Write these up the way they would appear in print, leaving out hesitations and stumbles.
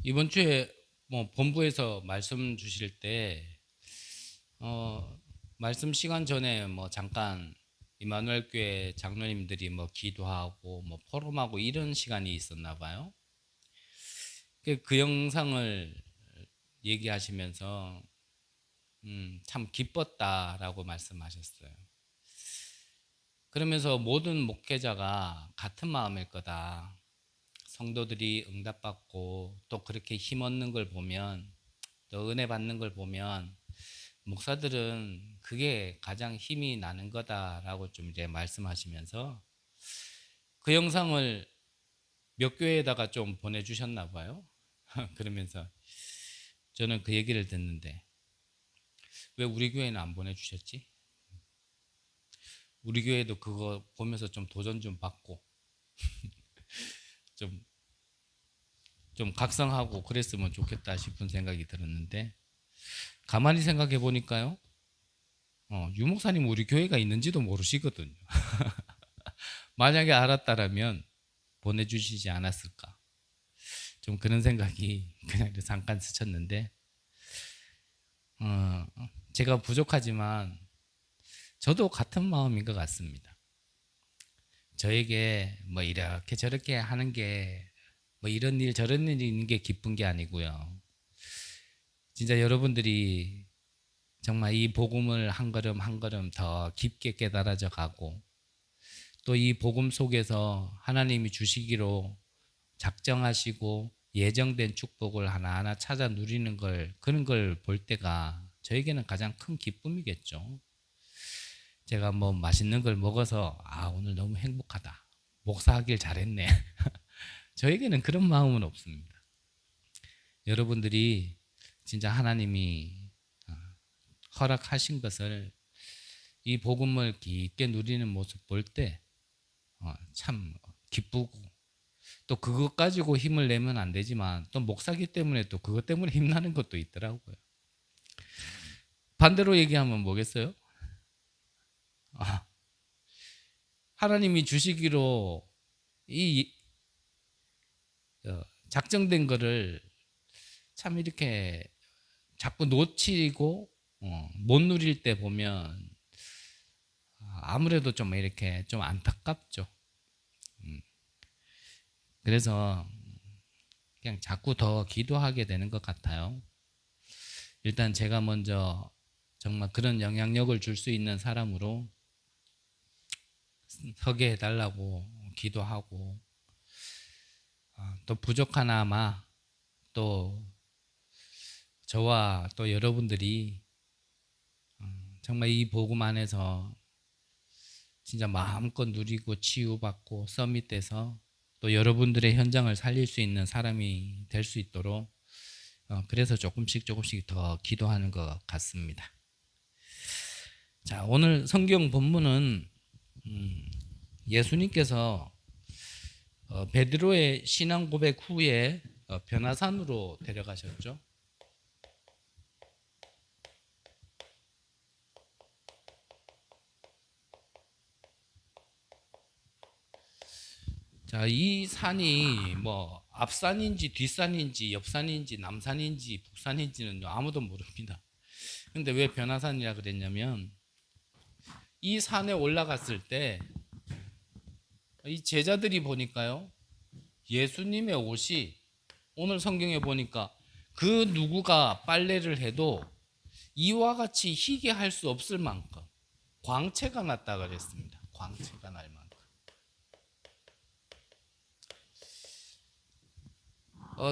이번 주에 뭐 본부에서 말씀 주실 때 말씀 시간 전에 뭐 잠깐 이마누엘 교회 장로님들이 뭐 기도하고 뭐 포럼하고 이런 시간이 있었나 봐요. 그 영상을 얘기하시면서 참 기뻤다라고 말씀하셨어요. 그러면서 모든 목회자가 같은 마음일 거다. 성도들이 응답받고 또 그렇게 힘 얻는 걸 보면, 또 은혜 받는 걸 보면 목사들은 그게 가장 힘이 나는 거다라고 좀 이제 말씀하시면서 그 영상을 몇 교회에다가 좀 보내주셨나 봐요. 그러면서 저는 그 얘기를 듣는데, 왜 우리 교회는 안 보내주셨지? 우리 교회도 그거 보면서 좀 도전 좀 받고 좀, 좀 각성하고 그랬으면 좋겠다 싶은 생각이 들었는데, 가만히 생각해 보니까요, 유 목사님 우리 교회가 있는지도 모르시거든요. 만약에 알았다라면 보내주시지 않았을까, 좀 그런 생각이 그냥 잠깐 스쳤는데, 어, 제가 부족하지만 저도 같은 마음인 것 같습니다. 저에게 뭐 이렇게 저렇게 하는 게 뭐 이런 일 저런 일이 있는 게 기쁜 게 아니고요. 진짜 여러분들이 정말 이 복음을 한 걸음 한 걸음 더 깊게 깨달아져 가고, 또 이 복음 속에서 하나님이 주시기로 작정하시고 예정된 축복을 하나하나 찾아 누리는 걸, 그런 걸 볼 때가 저에게는 가장 큰 기쁨이겠죠. 제가 뭐 맛있는 걸 먹어서 오늘 너무 행복하다, 목사하길 잘했네. 저에게는 그런 마음은 없습니다. 여러분들이 진짜 하나님이 허락하신 것을, 이 복음을 깊게 누리는 모습 볼 때 참 기쁘고, 또 그것 가지고 힘을 내면 안 되지만 또 목사기 때문에 또 그것 때문에 힘나는 것도 있더라고요. 반대로 얘기하면 뭐겠어요? 아, 하나님이 주시기로 이 작정된 거를 참 이렇게 자꾸 놓치고 못 누릴 때 보면 아무래도 좀 이렇게 좀 안타깝죠. 그래서 그냥 자꾸 더 기도하게 되는 것 같아요. 일단 제가 먼저 정말 그런 영향력을 줄 수 있는 사람으로 서게 해달라고 기도하고, 또 부족하나마 또 저와 또 여러분들이 정말 이 복음 안에서 진짜 마음껏 누리고 치유받고 서밋돼서 또 여러분들의 현장을 살릴 수 있는 사람이 될 수 있도록, 그래서 조금씩 조금씩 더 기도하는 것 같습니다. 자, 오늘 성경 본문은 예수님께서 베드로의 신앙 고백 후에 변화산으로 데려가셨죠. 자, 이 산이 뭐 앞산인지 뒷산인지 옆산인지 남산인지 북산인지는 아무도 모릅니다. 근데 왜 변화산이라 그랬냐면, 이 산에 올라갔을 때 이 제자들이 보니까요, 예수님의 옷이, 오늘 성경에 보니까 그 누구가 빨래를 해도 이와 같이 희게 할 수 없을 만큼 광채가 났다 그랬습니다. 광채가 날 만큼.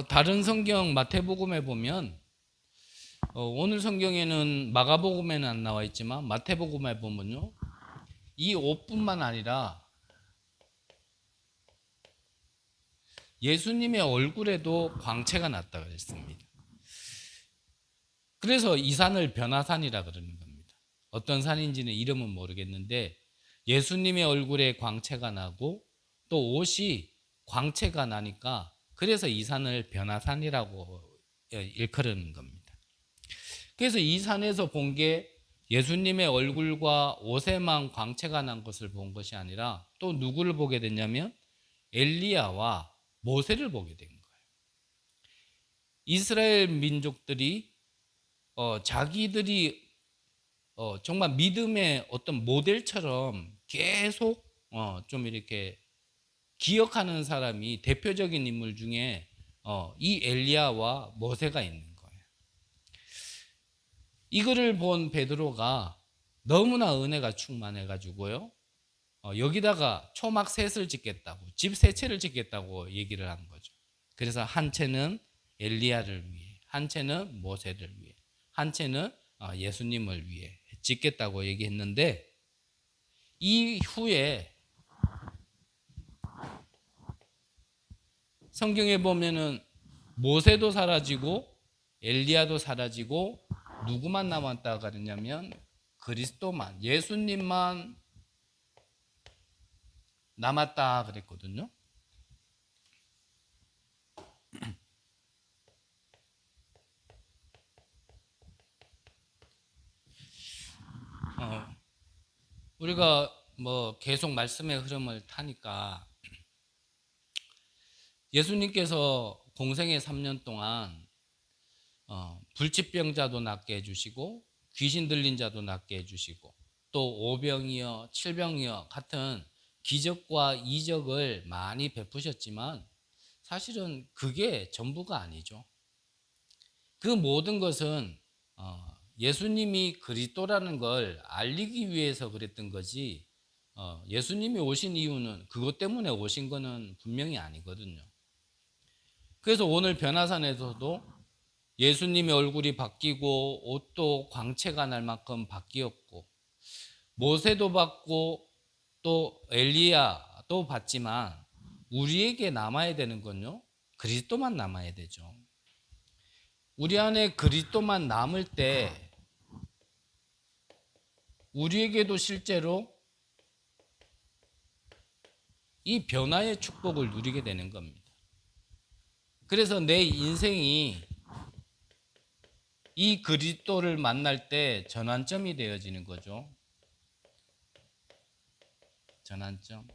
다른 성경 마태복음에 보면, 오늘 성경에는 마가복음에는 안 나와 있지만 마태복음에 보면요, 이 옷뿐만 아니라 예수님의 얼굴에도 광채가 났다 그랬습니다. 그래서 이 산을 변화산이라 그러는 겁니다. 어떤 산인지는 이름은 모르겠는데 예수님의 얼굴에 광채가 나고 또 옷이 광채가 나니까, 그래서 이 산을 변화산이라고 일컬는 겁니다. 그래서 이 산에서 본 게 예수님의 얼굴과 옷에만 광채가 난 것을 본 것이 아니라 또 누구를 보게 됐냐면 엘리야와 모세를 보게 된 거예요. 이스라엘 민족들이 자기들이 정말 믿음의 어떤 모델처럼 계속 좀 이렇게 기억하는 사람이 대표적인 인물 중에 이 엘리야와 모세가 있는 거예요. 이거를 본 베드로가 너무나 은혜가 충만해 가지고요. 여기다가 초막 셋을 짓겠다고, 집 세 채를 짓겠다고 얘기를 한 거죠. 그래서 한 채는 엘리야를 위해, 한 채는 모세를 위해, 한 채는 예수님을 위해 짓겠다고 얘기했는데, 이후에 성경에 보면은 모세도 사라지고 엘리야도 사라지고 누구만 남았다 그러냐면 그리스도만, 예수님만 남았다 그랬거든요. 우리가 뭐 계속 말씀의 흐름을 타니까 예수님께서 공생의 3년 동안 불치병자도 낫게 해주시고 귀신 들린 자도 낫게 해주시고 또 오병이어 칠병이어 같은 기적과 이적을 많이 베푸셨지만 사실은 그게 전부가 아니죠. 그 모든 것은 예수님이 그리스도라는 걸 알리기 위해서 그랬던 거지, 예수님이 오신 이유는 그것 때문에 오신 거는 분명히 아니거든요. 그래서 오늘 변화산에서도 예수님의 얼굴이 바뀌고 옷도 광채가 날 만큼 바뀌었고 모세도 받고 또 엘리야도 받지만 우리에게 남아야 되는 건요, 그리스도만 남아야 되죠. 우리 안에 그리스도만 남을 때 우리에게도 실제로 이 변화의 축복을 누리게 되는 겁니다. 그래서 내 인생이 이 그리스도를 만날 때 전환점이 되어지는 거죠. 전환점.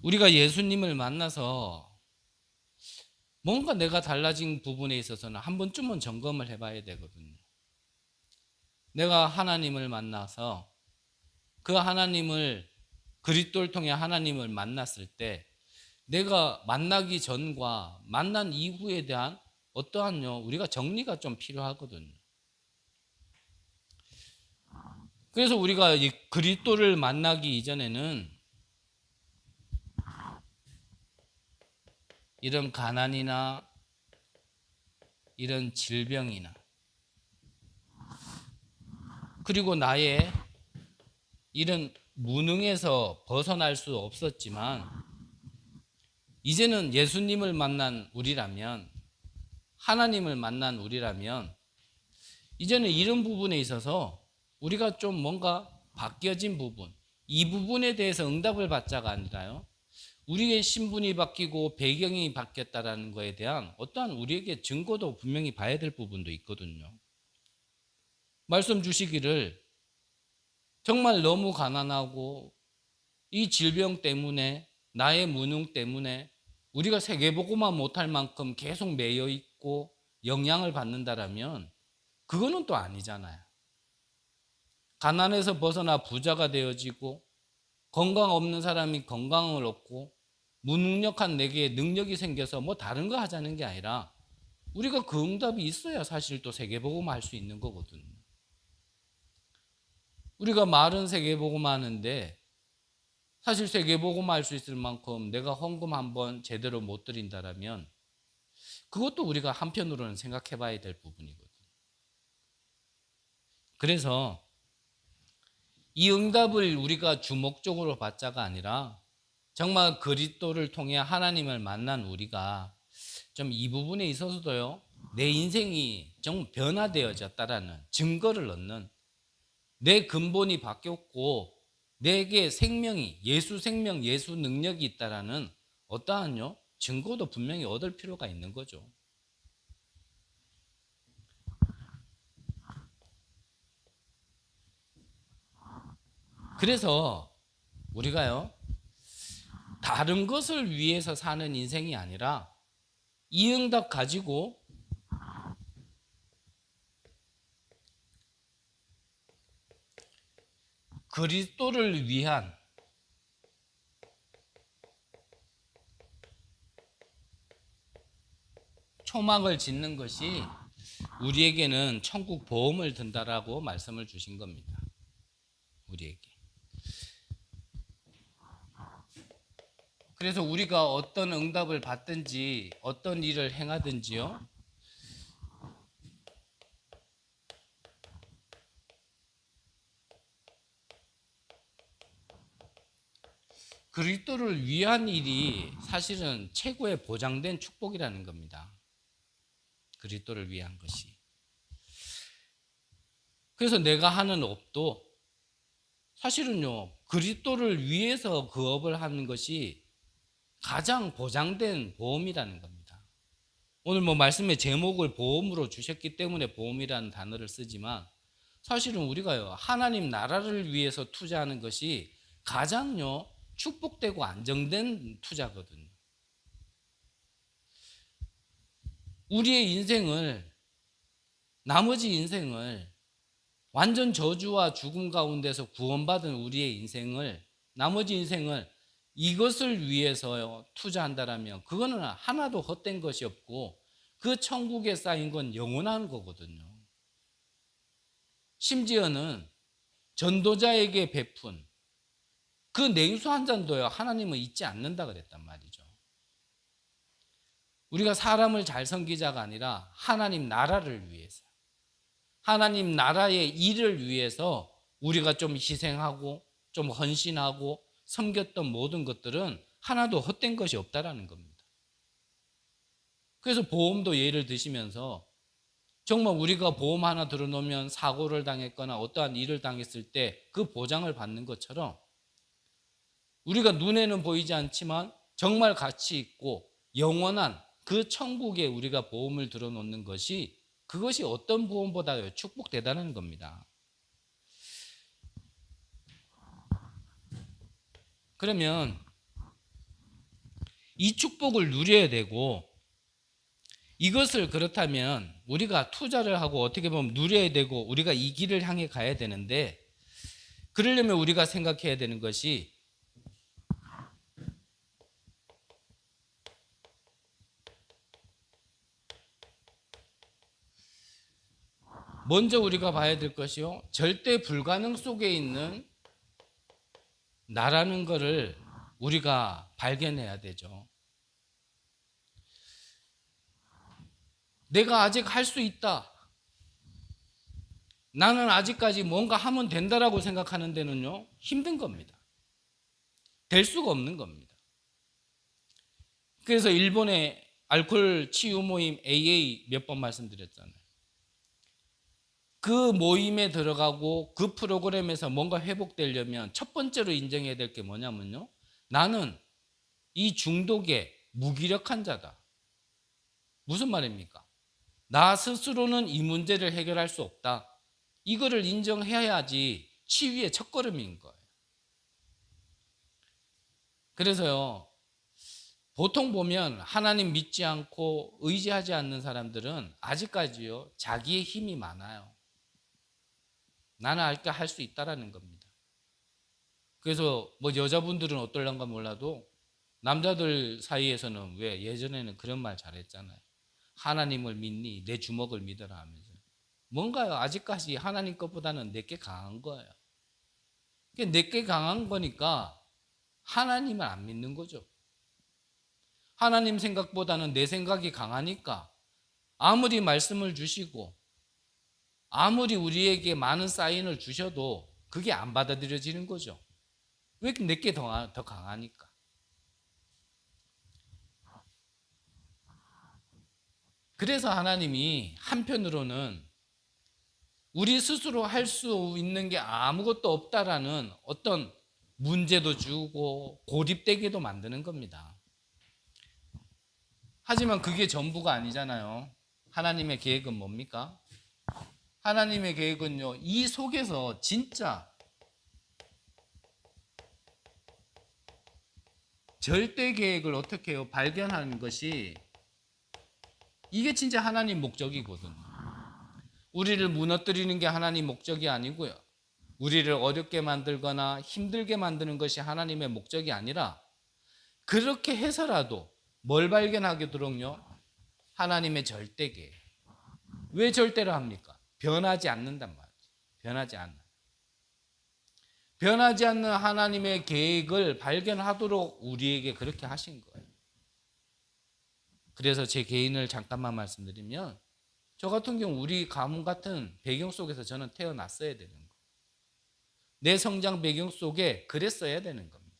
우리가 예수님을 만나서 뭔가 내가 달라진 부분에 있어서는 한 번쯤은 점검을 해봐야 되거든요. 내가 하나님을 만나서 그 하나님을, 그리스도를 통해 하나님을 만났을 때 내가 만나기 전과 만난 이후에 대한 어떠한 우리가 정리가 좀 필요하거든요. 그래서 우리가 이 그리스도를 만나기 이전에는 이런 가난이나 이런 질병이나 그리고 나의 이런 무능에서 벗어날 수 없었지만 이제는 예수님을 만난 우리라면, 하나님을 만난 우리라면 이제는 이런 부분에 있어서 우리가 좀 뭔가 바뀌어진 부분, 이 부분에 대해서 응답을 받자가 아니라요, 우리의 신분이 바뀌고 배경이 바뀌었다라는 것에 대한 어떠한 우리에게 증거도 분명히 봐야 될 부분도 있거든요. 말씀 주시기를 정말 너무 가난하고 이 질병 때문에, 나의 무능 때문에 우리가 세계보고만 못할 만큼 계속 매여 있고 영향을 받는다라면 그거는 또 아니잖아요. 가난에서 벗어나 부자가 되어지고 건강 없는 사람이 건강을 얻고 무능력한 내게 능력이 생겨서 뭐 다른 거 하자는 게 아니라 우리가 그 응답이 있어야 사실 또 세계보고만 할 수 있는 거거든요. 우리가 말은 세계보고만 하는데 사실 세계보고만 할 수 있을 만큼 내가 헌금 한번 제대로 못 드린다라면 그것도 우리가 한편으로는 생각해 봐야 될 부분이거든요. 그래서 이 응답을 우리가 주목적으로 받자가 아니라 정말 그리스도를 통해 하나님을 만난 우리가 좀 이 부분에 있어서도요, 내 인생이 좀 변화되어졌다라는 증거를 얻는, 내 근본이 바뀌었고 내게 생명이, 예수 생명, 예수 능력이 있다라는 어떠한 증거도 분명히 얻을 필요가 있는 거죠. 그래서 우리가요, 다른 것을 위해서 사는 인생이 아니라 이 응답 가지고 그리스도를 위한 초막을 짓는 것이 우리에게는 천국 보험을 든다라고 말씀을 주신 겁니다. 우리에게. 그래서 우리가 어떤 응답을 받든지 어떤 일을 행하든지요, 그리스도를 위한 일이 사실은 최고의 보장된 축복이라는 겁니다. 그리스도를 위한 것이. 그래서 내가 하는 업도 사실은요, 그리스도를 위해서 그 업을 하는 것이 가장 보장된 보험이라는 겁니다. 오늘 뭐 말씀의 제목을 보험으로 주셨기 때문에 보험이라는 단어를 쓰지만 사실은 우리가요, 하나님 나라를 위해서 투자하는 것이 가장요, 축복되고 안정된 투자거든요. 우리의 인생을, 나머지 인생을 완전 저주와 죽음 가운데서 구원받은 우리의 인생을, 나머지 인생을 이것을 위해서 투자한다라면 그거는 하나도 헛된 것이 없고 그 천국에 쌓인 건 영원한 거거든요. 심지어는 전도자에게 베푼 그 냉수 한 잔도요, 하나님은 잊지 않는다 그랬단 말이죠. 우리가 사람을 잘 섬기자가 아니라 하나님 나라를 위해서, 하나님 나라의 일을 위해서 우리가 좀 희생하고 좀 헌신하고 섬겼던 모든 것들은 하나도 헛된 것이 없다라는 겁니다. 그래서 보험도 예를 드시면서 정말 우리가 보험 하나 들어놓으면 사고를 당했거나 어떠한 일을 당했을 때 그 보장을 받는 것처럼 우리가 눈에는 보이지 않지만 정말 가치 있고 영원한 그 천국에 우리가 보험을 들어놓는 것이, 그것이 어떤 보험보다 축복되다는 겁니다. 그러면 이 축복을 누려야 되고, 이것을 그렇다면 우리가 투자를 하고 어떻게 보면 누려야 되고 우리가 이 길을 향해 가야 되는데, 그러려면 우리가 생각해야 되는 것이 먼저 우리가 봐야 될 것이요, 절대 불가능 속에 있는 나라는 것을 우리가 발견해야 되죠. 내가 아직 할 수 있다, 나는 아직까지 뭔가 하면 된다라고 생각하는 데는요, 힘든 겁니다. 될 수가 없는 겁니다. 그래서 일본의 알코올 치유 모임 AA 몇 번 말씀드렸잖아요. 그 모임에 들어가고 그 프로그램에서 뭔가 회복되려면 첫 번째로 인정해야 될 게 뭐냐면요, 나는 이 중독에 무기력한 자다. 무슨 말입니까? 나 스스로는 이 문제를 해결할 수 없다. 이거를 인정해야지 치유의 첫걸음인 거예요. 그래서요, 보통 보면 하나님 믿지 않고 의지하지 않는 사람들은 아직까지요, 자기의 힘이 많아요. 나는 알까 할 수 있다라는 겁니다. 그래서 뭐 여자분들은 어떨런가 몰라도 남자들 사이에서는 왜 예전에는 그런 말 잘했잖아요. 하나님을 믿니? 내 주먹을 믿어라 하면서. 뭔가요? 아직까지 하나님 것보다는 내게 강한 거예요. 내게 강한 거니까 하나님을 안 믿는 거죠. 하나님 생각보다는 내 생각이 강하니까 아무리 말씀을 주시고 아무리 우리에게 많은 사인을 주셔도 그게 안 받아들여지는 거죠. 왜 내게 더 강하니까. 그래서 하나님이 한편으로는 우리 스스로 할 수 있는 게 아무것도 없다라는 어떤 문제도 주고 고립되게도 만드는 겁니다. 하지만 그게 전부가 아니잖아요. 하나님의 계획은 뭡니까? 하나님의 계획은요, 이 속에서 진짜 절대 계획을 어떻게 해요? 발견하는 것이 이게 진짜 하나님 목적이거든요. 우리를 무너뜨리는 게 하나님 목적이 아니고요. 우리를 어렵게 만들거나 힘들게 만드는 것이 하나님의 목적이 아니라 그렇게 해서라도 뭘 발견하게도록요? 하나님의 절대계. 왜 절대로 합니까? 변하지 않는단 말이죠. 변하지 않는 하나님의 계획을 발견하도록 우리에게 그렇게 하신 거예요. 그래서 제 개인을 잠깐만 말씀드리면 저 같은 경우 우리 가문 같은 배경 속에서 저는 태어났어야 되는 거예요. 내 성장 배경 속에 그랬어야 되는 겁니다.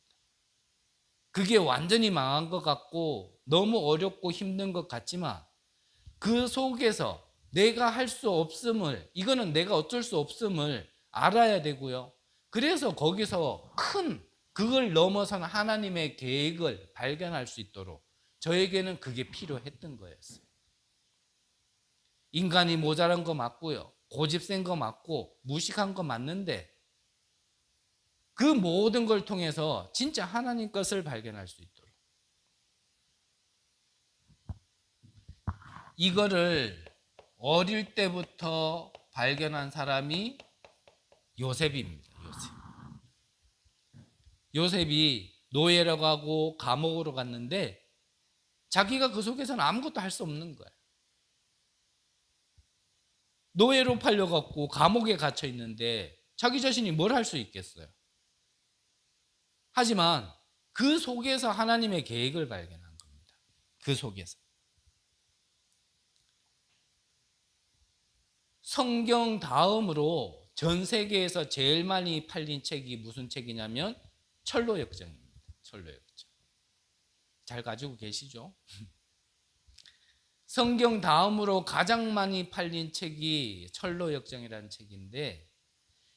그게 완전히 망한 것 같고 너무 어렵고 힘든 것 같지만 그 속에서 내가 할 수 없음을, 이거는 내가 어쩔 수 없음을 알아야 되고요. 그래서 거기서 큰 그걸 넘어선 하나님의 계획을 발견할 수 있도록 저에게는 그게 필요했던 거였어요. 인간이 모자란 거 맞고요. 고집센 거 맞고 무식한 거 맞는데 그 모든 걸 통해서 진짜 하나님 것을 발견할 수 있도록. 이거를 어릴 때부터 발견한 사람이 요셉입니다. 요셉이 노예로 가고 감옥으로 갔는데 자기가 그 속에서는 아무것도 할 수 없는 거예요. 노예로 팔려갖고 감옥에 갇혀 있는데 자기 자신이 뭘 할 수 있겠어요? 하지만 그 속에서 하나님의 계획을 발견한 겁니다. 그 속에서. 성경 다음으로 전 세계에서 제일 많이 팔린 책이 무슨 책이냐면 철로역정입니다. 철로역정. 잘 가지고 계시죠? 성경 다음으로 가장 많이 팔린 책이 철로역정이라는 책인데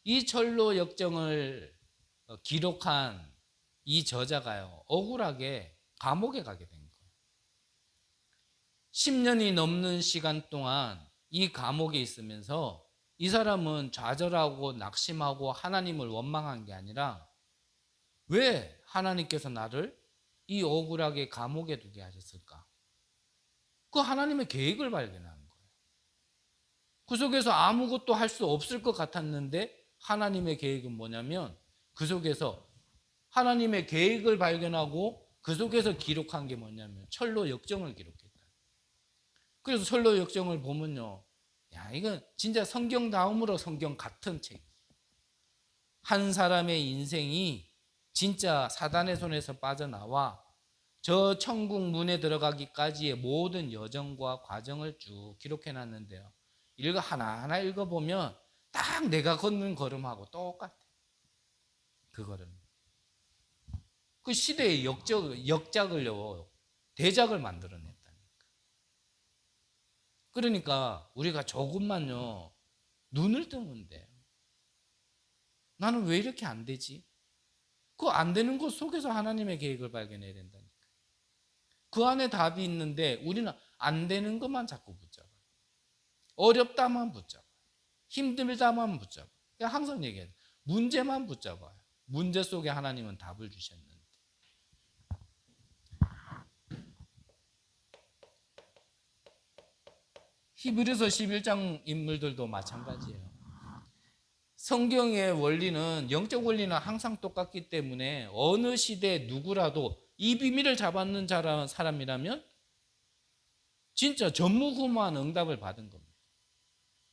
이 철로역정을 기록한 이 저자가요, 억울하게 감옥에 가게 된 거예요. 10년이 넘는 시간 동안 이 감옥에 있으면서 이 사람은 좌절하고 낙심하고 하나님을 원망한 게 아니라 왜 하나님께서 나를 이 억울하게 감옥에 두게 하셨을까? 그 하나님의 계획을 발견한 거예요. 그 속에서 아무것도 할 수 없을 것 같았는데 하나님의 계획은 뭐냐면 그 속에서 하나님의 계획을 발견하고 그 속에서 기록한 게 뭐냐면 철로 역정을 기록했다. 그래서 철로 역정을 보면요, 야, 이건 진짜 성경 다음으로 성경 같은 책. 한 사람의 인생이 진짜 사단의 손에서 빠져나와 저 천국 문에 들어가기까지의 모든 여정과 과정을 쭉 기록해 놨는데요. 이거 하나하나 읽어보면 딱 내가 걷는 걸음하고 똑같아. 그 걸음. 그 시대의 역작을요, 대작을 만들어냈다니까. 그러니까 우리가 조금만요, 눈을 뜨면 돼요. 나는 왜 이렇게 안 되지? 그 안 되는 것 속에서 하나님의 계획을 발견해야 된다니까. 그 안에 답이 있는데 우리는 안 되는 것만 자꾸 붙잡아요. 어렵다만 붙잡아요. 힘들다만 붙잡아요. 항상 얘기해요. 문제만 붙잡아요. 문제 속에 하나님은 답을 주셨는데. 히브리서 11장 인물들도 마찬가지예요. 성경의 원리는, 영적 원리는 항상 똑같기 때문에 어느 시대 누구라도 이 비밀을 잡았는 사람이라면 진짜 전무후무한 응답을 받은 겁니다.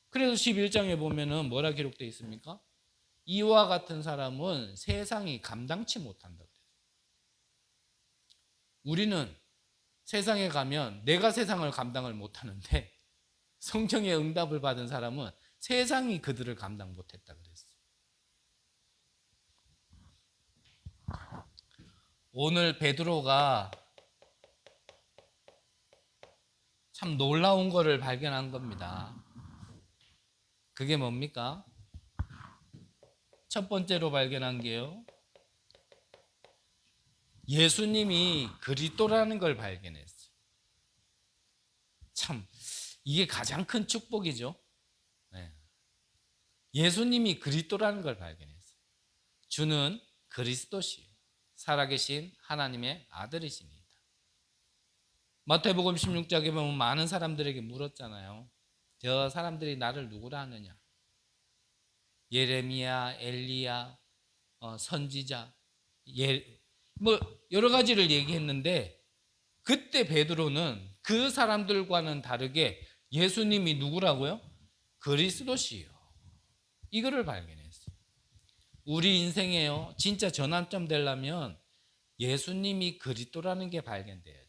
그래서 11장에 보면은 뭐라 기록되어 있습니까? 이와 같은 사람은 세상이 감당치 못한다. 우리는 세상에 가면 내가 세상을 감당을 못하는데 성경의 응답을 받은 사람은 세상이 그들을 감당 못했다 그랬어요. 오늘 베드로가 참 놀라운 거를 발견한 겁니다. 그게 뭡니까? 첫 번째로 발견한 게요, 예수님이 그리스도라는 걸 발견했어요. 참 이게 가장 큰 축복이죠. 네. 예수님이 그리스도라는 걸 발견했어요. 주는 그리스도시요 살아계신 하나님의 아들이십니다. 마태복음 16장에 보면 많은 사람들에게 물었잖아요. 저 사람들이 나를 누구라 하느냐? 예레미야, 엘리야, 선지자, 뭐 여러 가지를 얘기했는데 그때 베드로는 그 사람들과는 다르게 예수님이 누구라고요? 그리스도시요. 이거를 발견했어요. 우리 인생에요. 진짜 전환점 되려면 예수님이 그리스도라는 게 발견돼야죠.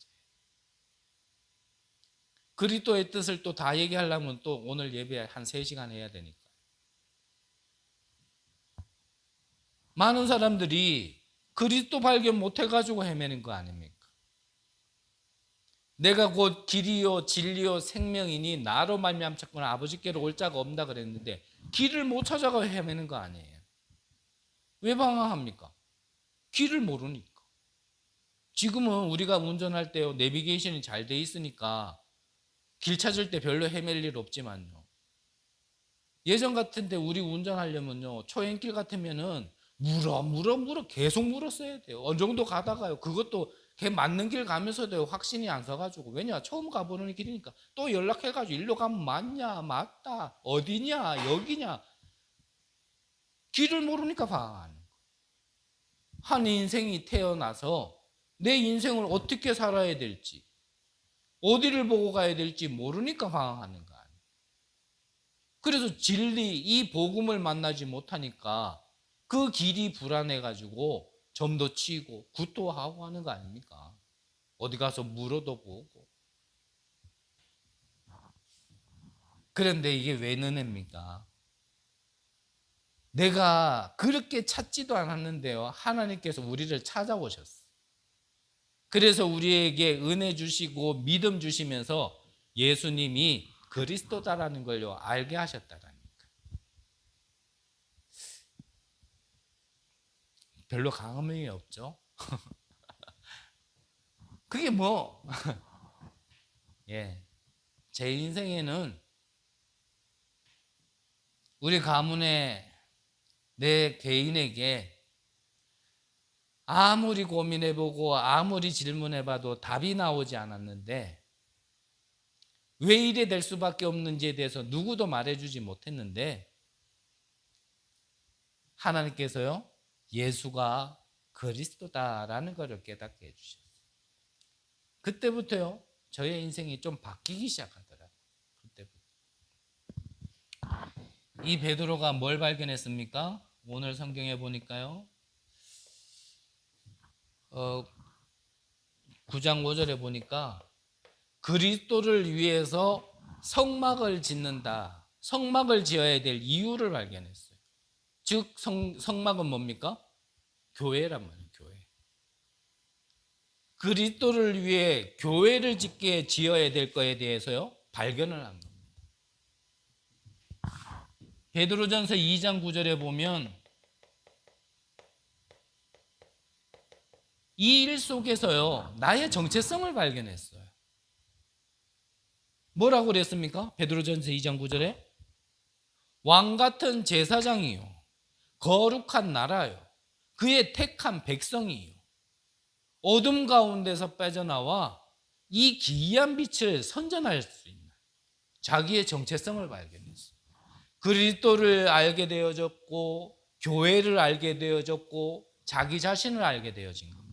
그리스도의 뜻을 또 다 얘기하려면 또 오늘 예배 한 3시간 해야 되니까. 많은 사람들이 그리스도 발견 못 해가지고 헤매는 거 아닙니까? 내가 곧 길이요 진리요 생명이니 나로 말미암 찾거나 아버지께로 올 자가 없다 그랬는데 길을 못 찾아가 헤매는 거 아니에요. 왜 방황합니까? 길을 모르니까. 지금은 우리가 운전할 때요 내비게이션이 잘 돼 있으니까 길 찾을 때 별로 헤맬 일 없지만요. 예전 같은데 우리 운전하려면요 초행길 같으면은 물어 계속 물었어야 돼요. 어느 정도 가다가요 그것도 걔 맞는 길 가면서도 확신이 안 서가지고 왜냐 처음 가보는 길이니까 또 연락해가지고 일로 가면 맞냐 맞다 어디냐 여기냐 길을 모르니까 방황하는 거예요. 한 인생이 태어나서 내 인생을 어떻게 살아야 될지 어디를 보고 가야 될지 모르니까 방황하는 거 아니에요. 그래서 진리 이 복음을 만나지 못하니까 그 길이 불안해가지고 점도 치고 구토하고 하는 거 아닙니까? 어디 가서 물어도 보고. 그런데 이게 왜 는혜입니까? 내가 그렇게 찾지도 않았는데요. 하나님께서 우리를 찾아오셨어요. 그래서 우리에게 은혜 주시고 믿음 주시면서 예수님이 그리스도다라는 걸요 알게 하셨다라니까. 별로 감흥이 없죠? 그게 뭐 예, 제 인생에는 우리 가문에 내 개인에게 아무리 고민해보고 아무리 질문해봐도 답이 나오지 않았는데 왜 이래 될 수밖에 없는지에 대해서 누구도 말해주지 못했는데 하나님께서요 예수가 그리스도다라는 것을 깨닫게 해주셨어요. 그때부터요 저의 인생이 좀 바뀌기 시작하더라고요. 그때부터. 이 베드로가 뭘 발견했습니까? 오늘 성경에 보니까요 9장 5절에 보니까 그리스도를 위해서 성막을 짓는다. 성막을 지어야 될 이유를 발견했어요. 즉 성막은 뭡니까? 교회란 말이에요. 교회. 그리스도를 위해 교회를 짓게 지어야 될 거에 대해서요 발견을 한 겁니다. 베드로전서 2장 9절에 보면 이 일 속에서요 나의 정체성을 발견했어요. 뭐라고 그랬습니까? 베드로전서 2장 9절에 왕같은 제사장이요 거룩한 나라요 그의 택한 백성이요 어둠 가운데서 빠져나와 이 기이한 빛을 선전할 수 있는 자기의 정체성을 발견했어요. 그리스도를 알게 되어졌고 교회를 알게 되어졌고 자기 자신을 알게 되어진 겁니다.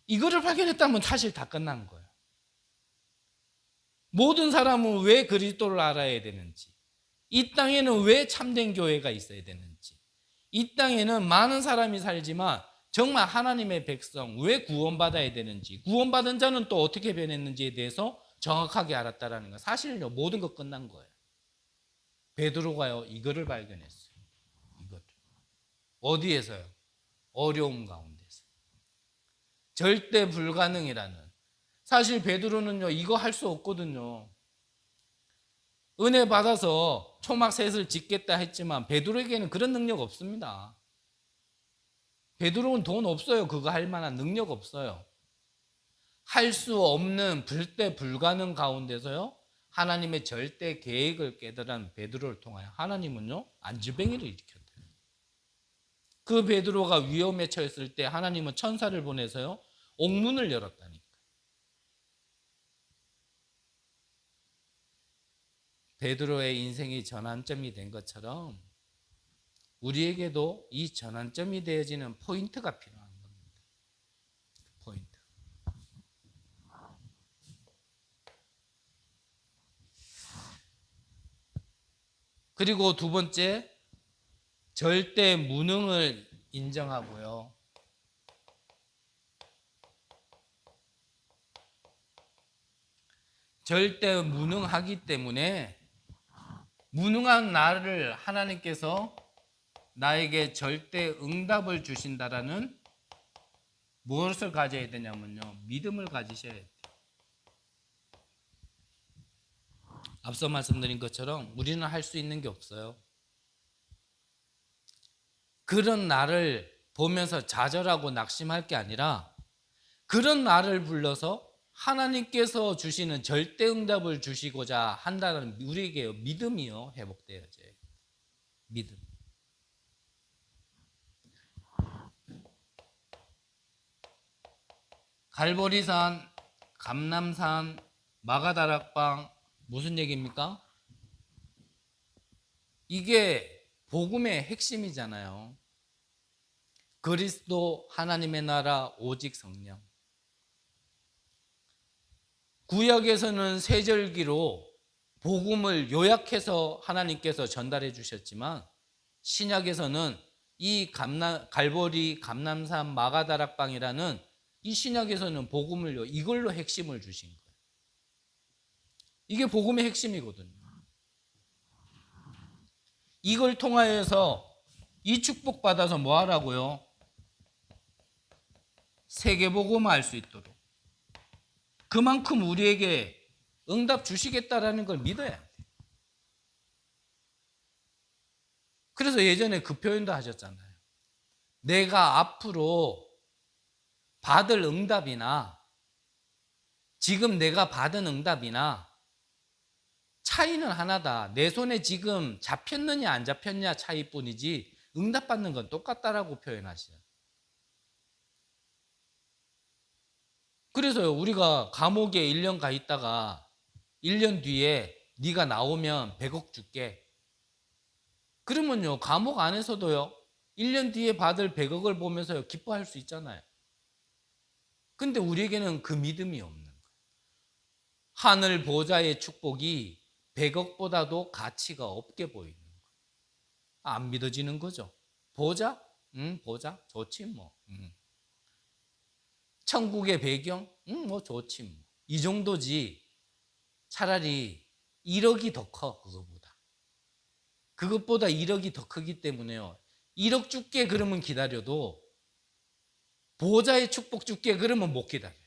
이거를 발견했다면 사실 다 끝난 거예요. 모든 사람은 왜 그리스도를 알아야 되는지, 이 땅에는 왜 참된 교회가 있어야 되는지, 이 땅에는 많은 사람이 살지만 정말 하나님의 백성 왜 구원받아야 되는지, 구원받은 자는 또 어떻게 변했는지에 대해서 정확하게 알았다라는 거. 사실은요 모든 거 끝난 거예요. 베드로가요 이거를 발견했어요. 이거를. 어디에서요? 어려움 가운데서. 절대 불가능이라는. 사실 베드로는요 이거 할 수 없거든요. 은혜 받아서 초막 셋을 짓겠다 했지만 베드로에게는 그런 능력 없습니다. 베드로는 돈 없어요. 그거 할 만한 능력 없어요. 할 수 없는 불대 불가능 가운데서요 하나님의 절대 계획을 깨달은 베드로를 통하여 하나님은요 안주뱅이를 일으켰대요. 그 베드로가 위험에 처했을 때 하나님은 천사를 보내서요 옥문을 열었다니까. 베드로의 인생이 전환점이 된 것처럼 우리에게도 이 전환점이 되어지는 포인트가 필요한 겁니다. 포인트. 그리고 두 번째, 절대 무능을 인정하고요. 절대 무능하기 때문에 무능한 나를 하나님께서 나에게 절대 응답을 주신다라는 무엇을 가져야 되냐면요, 믿음을 가지셔야 돼요. 앞서 말씀드린 것처럼 우리는 할 수 있는 게 없어요. 그런 나를 보면서 좌절하고 낙심할 게 아니라 그런 나를 불러서 하나님께서 주시는 절대 응답을 주시고자 한다는 우리에게 믿음이요, 회복되어져요. 믿음. 갈보리산, 감람산, 마가다락방 무슨 얘기입니까? 이게 복음의 핵심이잖아요. 그리스도, 하나님의 나라, 오직 성령. 구약에서는 세절기로 복음을 요약해서 하나님께서 전달해 주셨지만 신약에서는 이 갈보리, 감람산, 마가다락방이라는 이 신약에서는 복음을 이걸로 핵심을 주신 거예요. 이게 복음의 핵심이거든요. 이걸 통하여서 이 축복 받아서 뭐 하라고요? 세계복음을 알 수 있도록. 그만큼 우리에게 응답 주시겠다라는 걸 믿어야 돼요. 그래서 예전에 그 표현도 하셨잖아요. 내가 앞으로 받을 응답이나 지금 내가 받은 응답이나 차이는 하나다. 내 손에 지금 잡혔느냐 안 잡혔냐 차이뿐이지 응답받는 건 똑같다라고 표현하시죠. 그래서요, 우리가 감옥에 1년 가 있다가 1년 뒤에 네가 나오면 100억 줄게. 그러면요, 감옥 안에서도요 1년 뒤에 받을 100억을 보면서 기뻐할 수 있잖아요. 근데 우리에게는 그 믿음이 없는 거예요. 하늘 보좌의 축복이 100억보다도 가치가 없게 보이는 거예요. 안 믿어지는 거죠. 보자? 보자? 좋지 뭐. 천국의 배경? 뭐 좋지 뭐. 이 정도지. 차라리 1억이 더 커, 그거보다. 그것보다 1억이 더 크기 때문에요. 1억 줄게 그러면 기다려도 보좌의 축복 줄게 그러면 못 기다려요.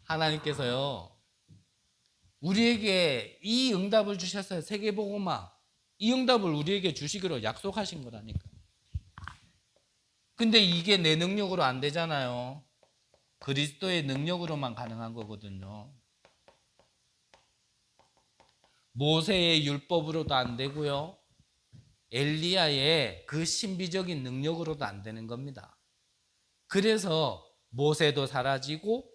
하나님께서요, 우리에게 이 응답을 주셨어요. 세계복음화. 이 응답을 우리에게 주시기로 약속하신 거라니까. 근데 이게 내 능력으로 안 되잖아요. 그리스도의 능력으로만 가능한 거거든요. 모세의 율법으로도 안 되고요. 엘리야의 그 신비적인 능력으로도 안 되는 겁니다. 그래서 모세도 사라지고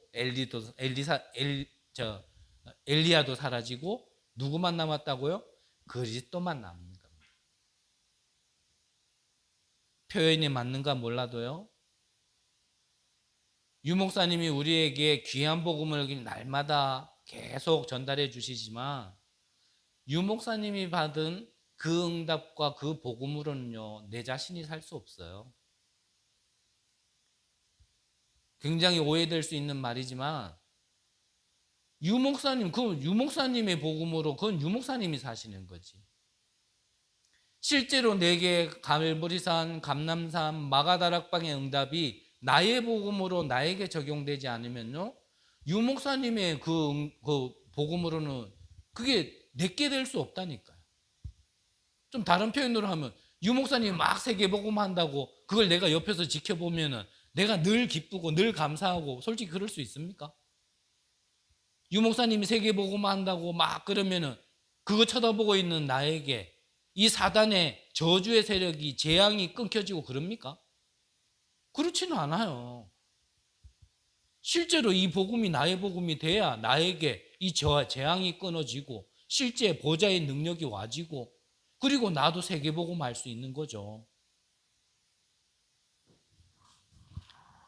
엘리야도 사라지고 누구만 남았다고요? 그리스도만 남는 겁니다. 표현이 맞는가 몰라도요. 유목사님이 우리에게 귀한 복음을 날마다 계속 전달해 주시지만 유목사님이 받은 그 응답과 그 복음으로는요, 내 자신이 살 수 없어요. 굉장히 오해될 수 있는 말이지만 유목사님, 그 유목사님의 복음으로 그건 유목사님이 사시는 거지. 실제로 내게 갈보리산, 감람산, 마가다락방의 응답이 나의 복음으로 나에게 적용되지 않으면요, 유목사님의 그 복음으로는 그게 내게 될 수 없다니까요. 좀 다른 표현으로 하면 유목사님이 막 세계복음 한다고 그걸 내가 옆에서 지켜보면은 내가 늘 기쁘고 늘 감사하고 솔직히 그럴 수 있습니까? 유목사님이 세계복음 한다고 막 그러면은 그거 쳐다보고 있는 나에게 이 사단의 저주의 세력이 재앙이 끊겨지고 그럽니까? 그렇지는 않아요. 실제로 이 복음이 나의 복음이 돼야 나에게 이 재앙이 끊어지고 실제 보좌의 능력이 와지고 그리고 나도 세계복음 할 수 있는 거죠.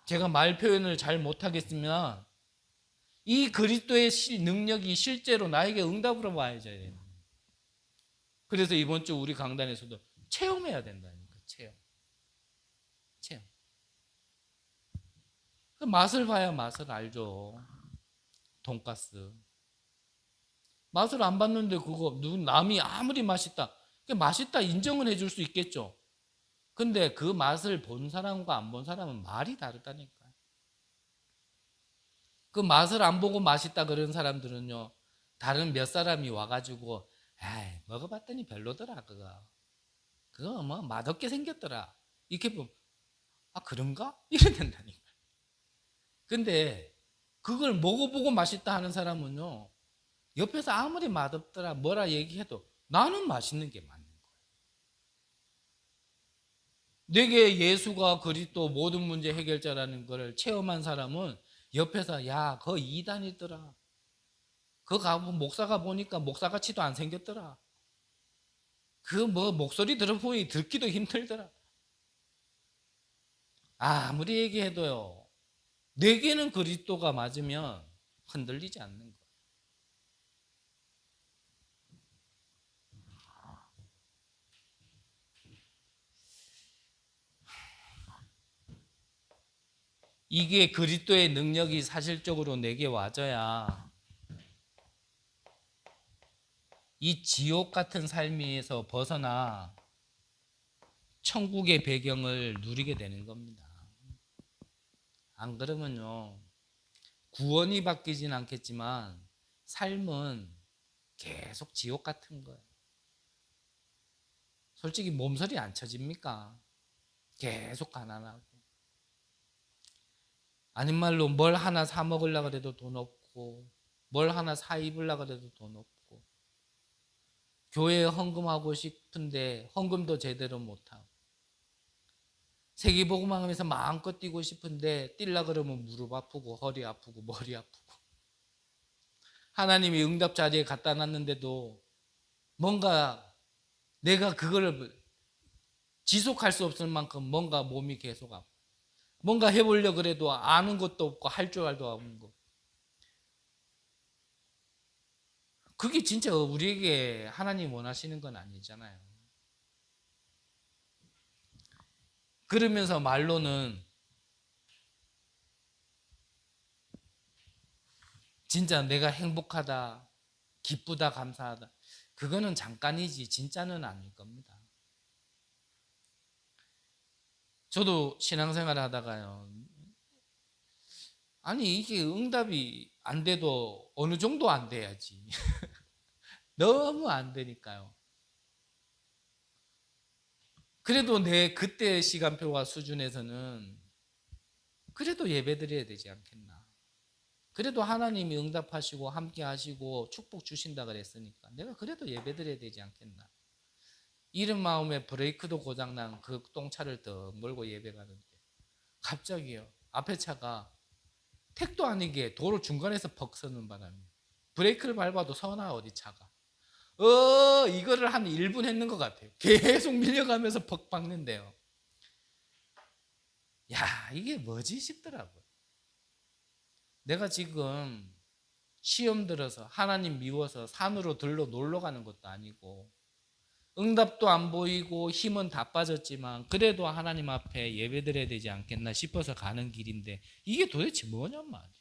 제가 말 표현을 잘 못하겠으면 이 그리스도의 능력이 실제로 나에게 응답으로 와야죠. 그래서 이번 주 우리 강단에서도 체험해야 된다니까. 체험. 그 맛을 봐야 맛을 알죠. 돈가스. 맛을 안 봤는데 그거 남이 아무리 맛있다. 맛있다 인정은 해줄 수 있겠죠. 근데 그 맛을 본 사람과 안 본 사람은 말이 다르다니까. 그 맛을 안 보고 맛있다 그런 사람들은요, 다른 몇 사람이 와가지고, 에이, 먹어봤더니 별로더라, 그거 뭐 맛없게 생겼더라. 이렇게 보면, 아, 그런가? 이래 된다니까. 근데 그걸 먹어보고 맛있다 하는 사람은요, 옆에서 아무리 맛없더라, 뭐라 얘기해도 나는 맛있는 게 맞는 거예요. 내게 예수가 그리스도 모든 문제 해결자라는 걸 체험한 사람은 옆에서 야, 그 이단이더라. 그 가고 목사가 보니까 목사같이도 안 생겼더라. 그 뭐 목소리 들어보니 듣기도 힘들더라. 아무리 얘기해도요. 내게는 그리스도가 맞으면 흔들리지 않는 거예요. 이게 그리스도의 능력이 사실적으로 내게 와져야 이 지옥 같은 삶에서 벗어나 천국의 배경을 누리게 되는 겁니다. 안 그러면요, 구원이 바뀌진 않겠지만 삶은 계속 지옥 같은 거예요. 솔직히 몸서리 안 쳐집니까? 계속 가난하고. 아닌 말로 뭘 하나 사 먹으려고 해도 돈 없고, 뭘 하나 사 입으려고 해도 돈 없고, 교회에 헌금하고 싶은데 헌금도 제대로 못하고, 세계복음하면서 마음껏 뛰고 싶은데 뛰려 그러면 무릎 아프고 허리 아프고 머리 아프고, 하나님이 응답 자리에 갖다 놨는데도 뭔가 내가 그걸 지속할 수 없을 만큼 뭔가 몸이 계속 아프고, 뭔가 해보려고 그래도 아는 것도 없고 할 줄 알도 없는 거. 그게 진짜 우리에게 하나님 원하시는 건 아니잖아요. 그러면서 말로는 진짜 내가 행복하다, 기쁘다, 감사하다. 그거는 잠깐이지 진짜는 아닐 겁니다. 저도 신앙생활 하다가요. 아니 이게 응답이 안 돼도 어느 정도 안 돼야지. 너무 안 되니까요. 그래도 내 그때 시간표와 수준에서는 그래도 예배드려야 되지 않겠나. 그래도 하나님이 응답하시고 함께 하시고 축복 주신다 그랬으니까 내가 그래도 예배드려야 되지 않겠나. 이런 마음에 브레이크도 고장난 그 똥차를 더 몰고 예배 가는데 갑자기요, 앞에 차가 택도 아니게 도로 중간에서 퍽 서는 바람에 브레이크를 밟아도 서나 어디 차가. 이거를 한 1분 했는 것 같아요. 계속 밀려가면서 퍽 박는데요. 야, 이게 뭐지 싶더라고요. 내가 지금 시험 들어서 하나님 미워서 산으로 들러 놀러 가는 것도 아니고 응답도 안 보이고 힘은 다 빠졌지만 그래도 하나님 앞에 예배드려야 되지 않겠나 싶어서 가는 길인데 이게 도대체 뭐냔 말이에요.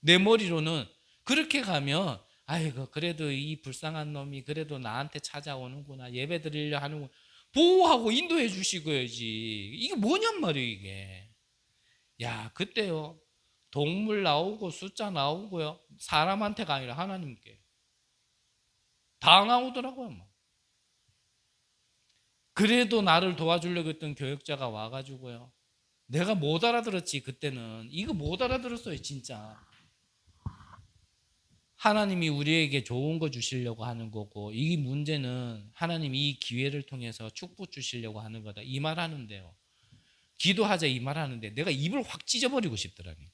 내 머리로는 그렇게 가면 아이고 그래도 이 불쌍한 놈이 그래도 나한테 찾아오는구나, 예배드리려 하는구나, 보호하고 인도해 주시고야지. 이게 뭐냔 말이에요 이게. 야, 그때요 동물 나오고 숫자 나오고요 사람한테가 아니라 하나님께 다 나오더라고요. 뭐. 그래도 나를 도와주려고 했던 교역자가 와가지고요, 내가 못 알아들었지. 그때는 이거 못 알아들었어요 진짜. 하나님이 우리에게 좋은 거 주시려고 하는 거고 이 문제는 하나님이 이 기회를 통해서 축복 주시려고 하는 거다 이 말 하는데요, 기도하자 이 말 하는데 내가 입을 확 찢어버리고 싶더라니까.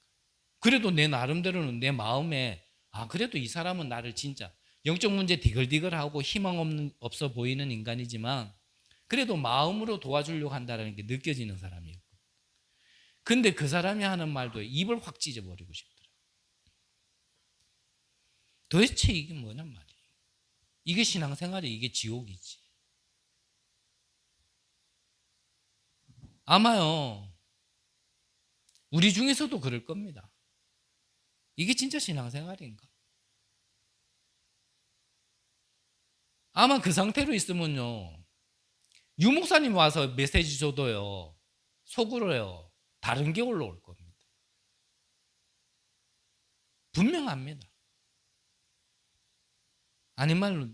그래도 내 나름대로는 내 마음에 그래도 이 사람은 나를 진짜 영적 문제 디글디글하고 희망 없어 보이는 인간이지만 그래도 마음으로 도와주려고 한다는 게 느껴지는 사람이었고, 근데 그 사람이 하는 말도 입을 확 찢어버리고 싶더라. 도대체 이게 뭐냔 말이에요. 이게 신앙생활이, 이게 지옥이지. 아마요 우리 중에서도 그럴 겁니다. 이게 진짜 신앙생활인가? 아마 그 상태로 있으면요 유 목사님 와서 메시지 줘도요 속으로요 다른 게 올라올 겁니다. 분명합니다. 아닌 말로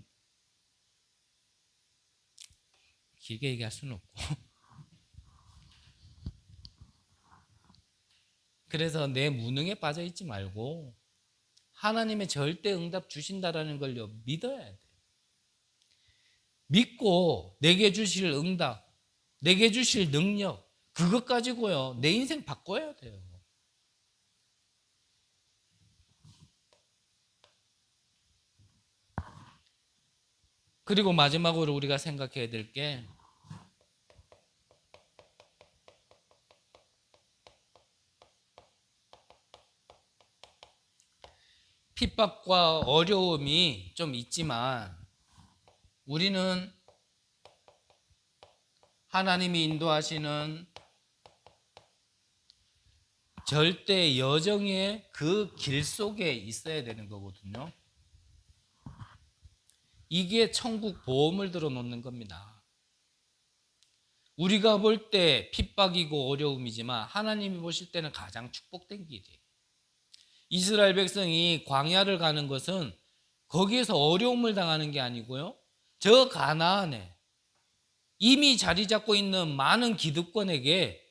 길게 얘기할 수는 없고 그래서 내 무능에 빠져 있지 말고 하나님의 절대 응답 주신다라는 걸 믿어야 돼요. 믿고 내게 주실 응답, 내게 주실 능력, 그것 가지고요 내 인생 바꿔야 돼요. 그리고 마지막으로 우리가 생각해야 될 게, 핍박과 어려움이 좀 있지만 우리는 하나님이 인도하시는 절대 여정의 그 길 속에 있어야 되는 거거든요. 이게 천국 보험을 들어 놓는 겁니다. 우리가 볼 때 핍박이고 어려움이지만 하나님이 보실 때는 가장 축복된 길이에요. 이스라엘 백성이 광야를 가는 것은 거기에서 어려움을 당하는 게 아니고요, 저 가나안에 이미 자리 잡고 있는 많은 기득권에게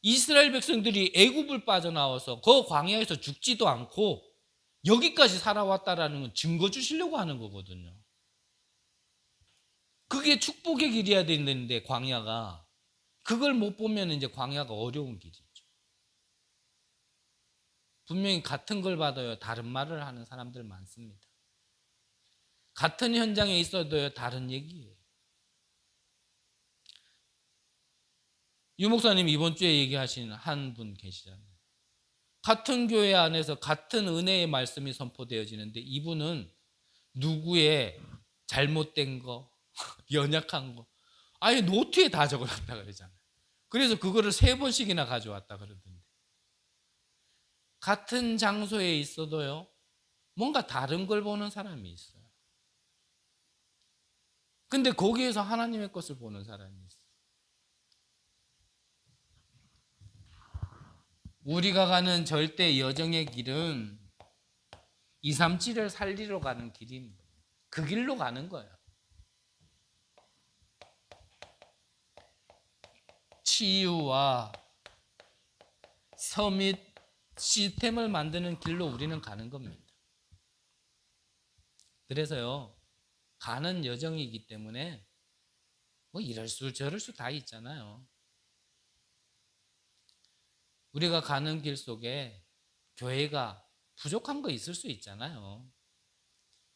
이스라엘 백성들이 애굽을 빠져나와서 그 광야에서 죽지도 않고 여기까지 살아왔다라는 건 증거 주시려고 하는 거거든요. 그게 축복의 길이어야 되는데 광야가, 그걸 못 보면 이제 광야가 어려운 길이죠. 분명히 같은 걸 받아요 다른 말을 하는 사람들 많습니다. 같은 현장에 있어도요 다른 얘기예요. 유 목사님 이번 주에 얘기하신 한 분 계시잖아요. 같은 교회 안에서 같은 은혜의 말씀이 선포되어지는데 이분은 누구의 잘못된 거, 연약한 거 아예 노트에 다 적어놨다 그러잖아요. 그래서 그거를 3번씩이나 가져왔다 그러던데, 같은 장소에 있어도요 뭔가 다른 걸 보는 사람이 있어요. 근데 거기에서 하나님의 것을 보는 사람이 있어요. 우리가 가는 절대 여정의 길은 237을 살리러 가는 길입니다. 그 길로 가는 거예요. 치유와 서밋 시스템을 만드는 길로 우리는 가는 겁니다. 그래서요 가는 여정이기 때문에 뭐 이럴 수 저럴 수 다 있잖아요. 우리가 가는 길 속에 교회가 부족한 거 있을 수 있잖아요.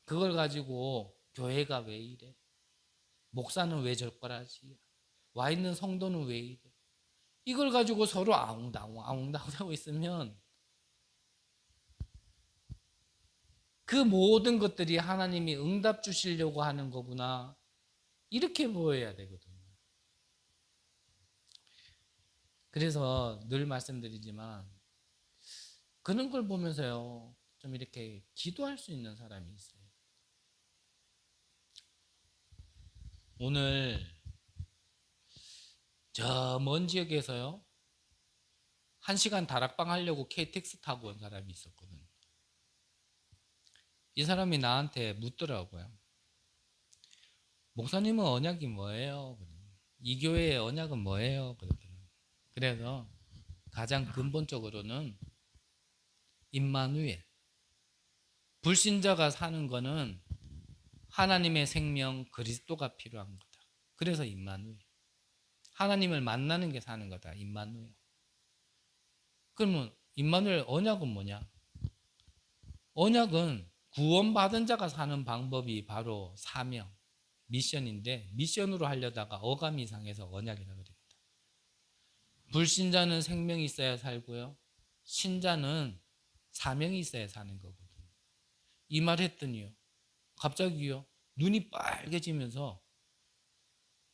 그걸 가지고 교회가 왜 이래? 목사는 왜 저거라지? 와 있는 성도는 왜 이래? 이걸 가지고 서로 아웅다웅 하고 있으면 그 모든 것들이 하나님이 응답 주시려고 하는 거구나, 이렇게 보여야 되거든요. 그래서 늘 말씀드리지만 그런 걸 보면서요 좀 이렇게 기도할 수 있는 사람이 있어요. 오늘 저 먼 지역에서요 1시간 다락방 하려고 KTX 타고 온 사람이 있었거든요. 이 사람이 나한테 묻더라고요. 목사님은 언약이 뭐예요? 이 교회의 언약은 뭐예요? 그러더라고요. 그래서 가장 근본적으로는 임마누엘, 불신자가 사는 거는 하나님의 생명 그리스도가 필요한 거다. 그래서 임마누엘. 하나님을 만나는 게 사는 거다. 임마누엘. 그러면 임마누엘 언약은 뭐냐? 언약은 구원받은 자가 사는 방법이 바로 사명, 미션인데 미션으로 하려다가 어감이 상해서 언약이라고 그럽니다. 불신자는 생명이 있어야 살고요. 신자는 사명이 있어야 사는 거거든요. 이 말 했더니요. 갑자기요. 눈이 빨개지면서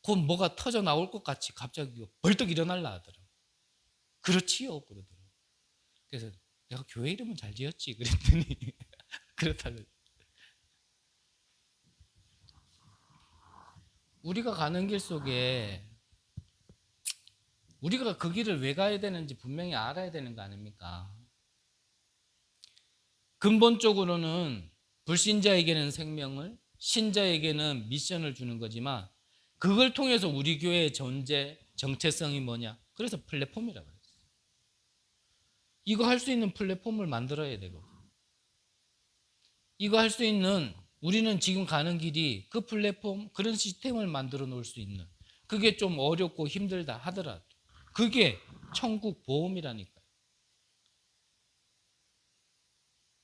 곧 뭐가 터져 나올 것 같이 갑자기 벌떡 일어날라 하더라고요. 그렇지요. 그러더라고요. 그래서 내가 교회 이름은 잘 지었지. 그랬더니 그렇다고. 우리가 가는 길 속에 우리가 그 길을 왜 가야 되는지 분명히 알아야 되는 거 아닙니까? 근본적으로는 불신자에게는 생명을, 신자에게는 미션을 주는 거지만 그걸 통해서 우리 교회의 존재, 정체성이 뭐냐? 그래서 플랫폼이라고 그랬어요. 이거 할 수 있는 플랫폼을 만들어야 되거든요. 이거 할 수 있는, 우리는 지금 가는 길이 그 플랫폼, 그런 시스템을 만들어 놓을 수 있는, 그게 좀 어렵고 힘들다 하더라도 그게 천국 보험이라니까요.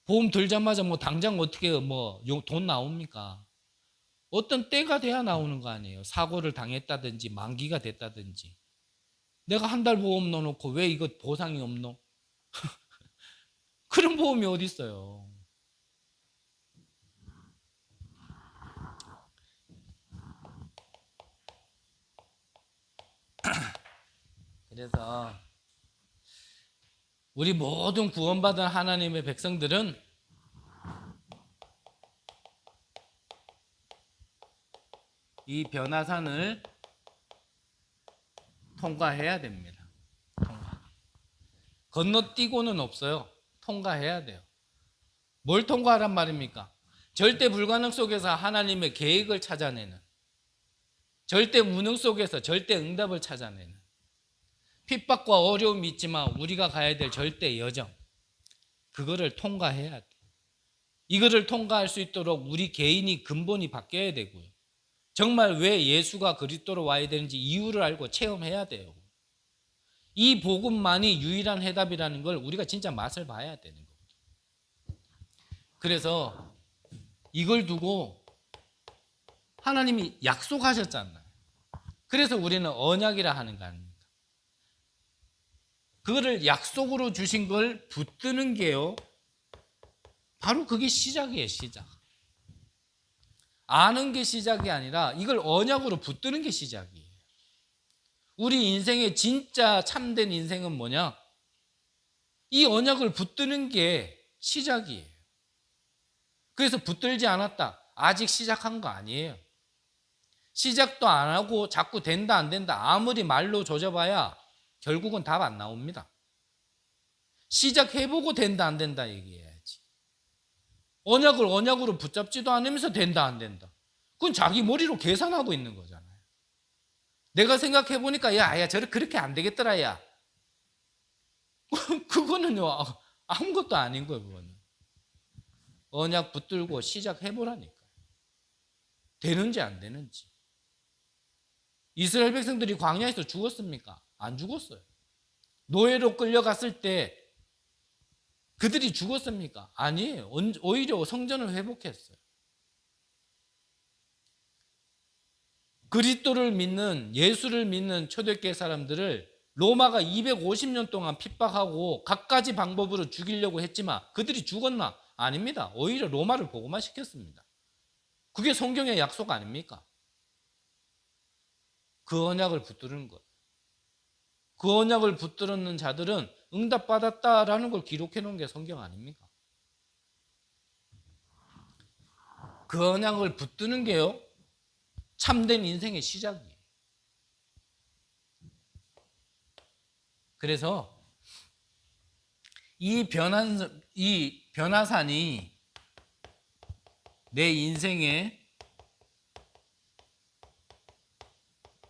보험 들자마자 뭐 당장 어떻게 뭐 돈 나옵니까? 어떤 때가 돼야 나오는 거 아니에요. 사고를 당했다든지 만기가 됐다든지. 내가 한 달 보험 넣어놓고 왜 이거 보상이 없노? 그런 보험이 어디 있어요? 그래서 우리 모든 구원받은 하나님의 백성들은 이 변화산을 통과해야 됩니다. 건너뛰고는 없어요. 통과해야 돼요. 뭘 통과하란 말입니까? 절대 불가능 속에서 하나님의 계획을 찾아내는, 절대 무능 속에서 절대 응답을 찾아내는, 핍박과 어려움이 있지만 우리가 가야 될 절대 여정, 그거를 통과해야 돼. 이거를 통과할 수 있도록 우리 개인이 근본이 바뀌어야 되고요. 정말 왜 예수가 그리스도로 와야 되는지 이유를 알고 체험해야 돼요. 이 복음만이 유일한 해답이라는 걸 우리가 진짜 맛을 봐야 되는 거거든요. 그래서 이걸 두고 하나님이 약속하셨잖아요. 그래서 우리는 언약이라 하는 거 아닙니까? 그거를 약속으로 주신 걸 붙드는 게요, 바로 그게 시작이에요. 시작. 아는 게 시작이 아니라 이걸 언약으로 붙드는 게 시작이에요. 우리 인생의 진짜 참된 인생은 뭐냐? 이 언약을 붙드는 게 시작이에요. 그래서 붙들지 않았다, 아직 시작한 거 아니에요. 시작도 안 하고 자꾸 된다 안 된다 아무리 말로 조져봐야 결국은 답 안 나옵니다. 시작해보고 된다 안 된다 얘기해야지. 언약을 언약으로 붙잡지도 않으면서 된다 안 된다, 그건 자기 머리로 계산하고 있는 거잖아요. 내가 생각해보니까 야 저렇게 그렇게 안 되겠더라 야. 그거는요 아무것도 아닌 거예요. 그거는 언약 붙들고 시작해보라니까요. 되는지 안 되는지. 이스라엘 백성들이 광야에서 죽었습니까? 안 죽었어요. 노예로 끌려갔을 때 그들이 죽었습니까? 아니에요. 오히려 성전을 회복했어요. 그리스도를 믿는, 예수를 믿는 초대교회 사람들을 로마가 250년 동안 핍박하고 갖가지 방법으로 죽이려고 했지만 그들이 죽었나? 아닙니다. 오히려 로마를 복음화 시켰습니다. 그게 성경의 약속 아닙니까? 그 언약을 붙드는 것. 그 언약을 붙들었는 자들은 응답받았다라는 걸 기록해 놓은 게 성경 아닙니까? 그 언약을 붙드는 게요, 참된 인생의 시작이에요. 그래서 이 변화산이 내 인생의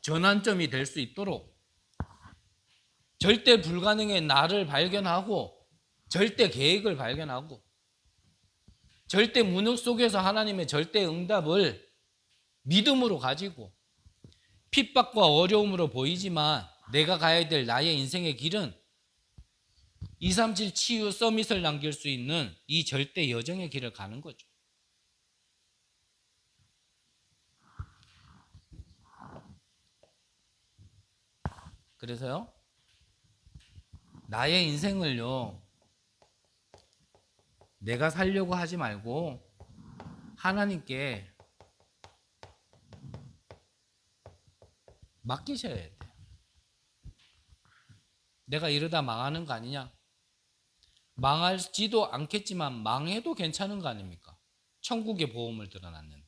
전환점이 될 수 있도록 절대 불가능의 나를 발견하고 절대 계획을 발견하고 절대 무능 속에서 하나님의 절대 응답을 믿음으로 가지고 핍박과 어려움으로 보이지만 내가 가야 될 나의 인생의 길은 237 치유 서밋을 남길 수 있는 이 절대 여정의 길을 가는 거죠. 그래서요, 나의 인생을요, 내가 살려고 하지 말고 하나님께 맡기셔야 돼요. 내가 이러다 망하는 거 아니냐? 망할지도 않겠지만 망해도 괜찮은 거 아닙니까? 천국의 보험을 들어놨는데.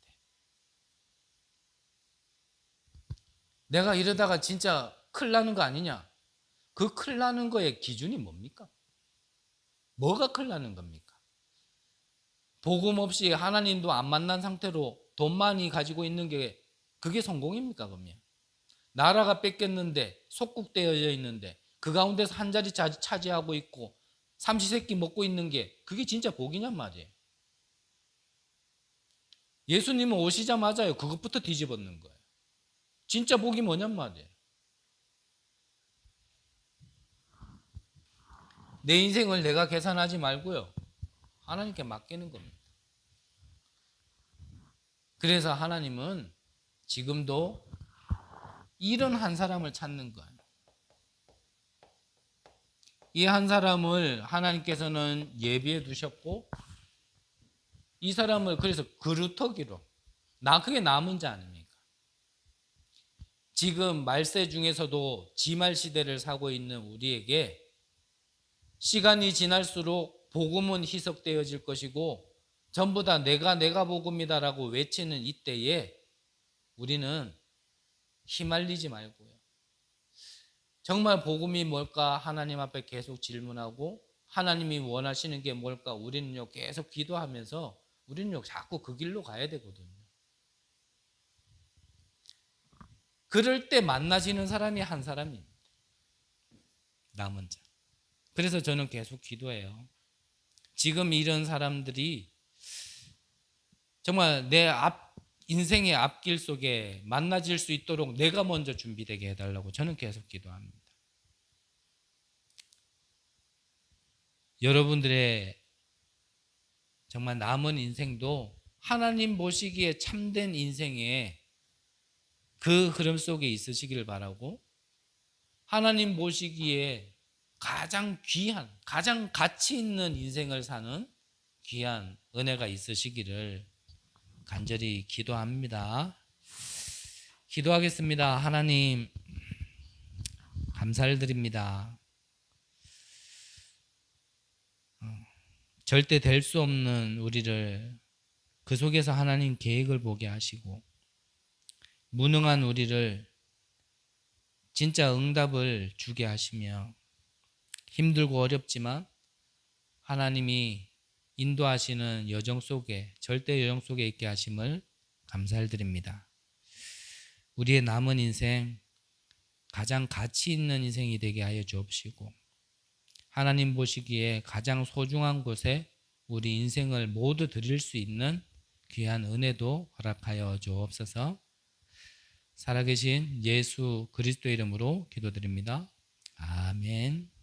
내가 이러다가 진짜 큰일 나는 거 아니냐? 그 큰일 나는 거의 기준이 뭡니까? 뭐가 큰일 나는 겁니까? 복음 없이 하나님도 안 만난 상태로 돈 많이 가지고 있는 게 그게 성공입니까? 그러면 나라가 뺏겼는데 속국되어져 있는데 그 가운데서 한 자리 차지하고 있고 삼시세끼 먹고 있는 게 그게 진짜 복이냔 말이에요. 예수님은 오시자마자요 그것부터 뒤집었는 거예요. 진짜 복이 뭐냔 말이에요. 내 인생을 내가 계산하지 말고요 하나님께 맡기는 겁니다. 그래서 하나님은 지금도 이런 한 사람을 찾는 거예요. 이 한 사람을 하나님께서는 예비해 두셨고 이 사람을 그래서 그루터기로 그게 남은 자 아닙니까? 지금 말세 중에서도 지말 시대를 사고 있는 우리에게 시간이 지날수록 복음은 희석되어질 것이고 전부 다 내가 복음이다라고 외치는 이때에 우리는 휘말리지 말고요. 정말 복음이 뭘까 하나님 앞에 계속 질문하고 하나님이 원하시는 게 뭘까 우리는요 계속 기도하면서 우리는요 자꾸 그 길로 가야 되거든요. 그럴 때 만나지는 사람이 한 사람입니다. 남은 자. 그래서 저는 계속 기도해요. 지금 이런 사람들이 정말 내 인생의 앞길 속에 만나질 수 있도록 내가 먼저 준비되게 해달라고 저는 계속 기도합니다. 여러분들의 정말 남은 인생도 하나님 보시기에 참된 인생의 그 흐름 속에 있으시기를 바라고 하나님 보시기에 가장 귀한, 가장 가치 있는 인생을 사는 귀한 은혜가 있으시기를 간절히 기도합니다. 기도하겠습니다. 하나님 감사를 드립니다. 절대 될 수 없는 우리를 그 속에서 하나님 계획을 보게 하시고 무능한 우리를 진짜 응답을 주게 하시며 힘들고 어렵지만 하나님이 인도하시는 여정 속에 절대 여정 속에 있게 하심을 감사를 드립니다. 우리의 남은 인생 가장 가치 있는 인생이 되게 하여 주옵시고 하나님 보시기에 가장 소중한 곳에 우리 인생을 모두 드릴 수 있는 귀한 은혜도 허락하여 주옵소서. 살아계신 예수 그리스도 이름으로 기도드립니다. 아멘.